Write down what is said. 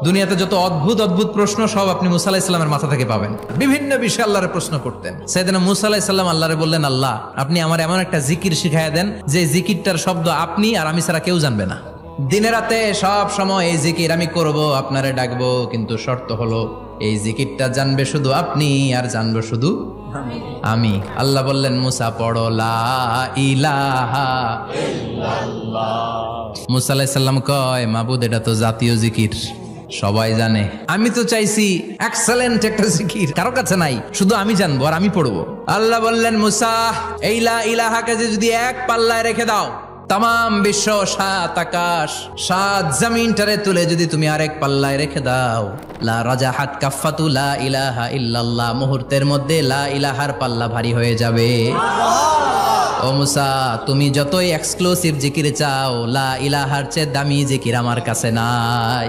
দুনিয়াতে যত অদ্ভুত অদ্ভুত প্রশ্ন সব আপনি মুসা আলাইহিস সালামের মাথা থেকে পাবেন। বিভিন্ন বিষয়ে আল্লাহরে প্রশ্ন করতেন। সাইয়েদনা মুসা আলাইহিস সালাম আল্লাহরে বললেন, আল্লাহ আপনি আমার এমন একটা জিকির শিখাইয়া দেন যে জিকিরটার শব্দ আপনি আর আমি ছাড়া কেউ জানবে না। দিনে রাতে সব সময় এই জিকির আমি করব, আপনারে ডাকবো, কিন্তু শর্ত হলো এই জিকিরটা জানবে শুধু আপনি আর জানবো শুধু আমি। আল্লাহ বললেন, মুসা পড়ো লা ইলাহা ইল্লাল্লাহ। মুসা আলাইহিস সালাম কয়, মাবুদ এটা তো জাতীয় জিকির, সবাই জানে। আমি তো চাইছি এক্সেলেন্ট একটা জিকির, কারো কাছে নাই, শুধু আমি জানবো আর আমি পড়বো। আল্লাহ বললেন, মুসা এই লা ইলাহাকে যদি এক পাল্লায় রেখে দাও, তাম বিশ্ব, 7 আকাশ 7 জমিনটারে তুলে যদি তুমি আরেক পাল্লায় রেখে দাও, লা রাজাহাত কাফাতু লা ইলাহা ইল্লাল্লাহ, মুহূর্তের মধ্যে লা ইলাহার পাল্লা ভারী হয়ে যাবে। ও মুসা, তুমি যতই এক্সক্লুসিভ জিকির চাও, লা ইলাহার চেয়ে দামি জিকির আমার কাছে নাই।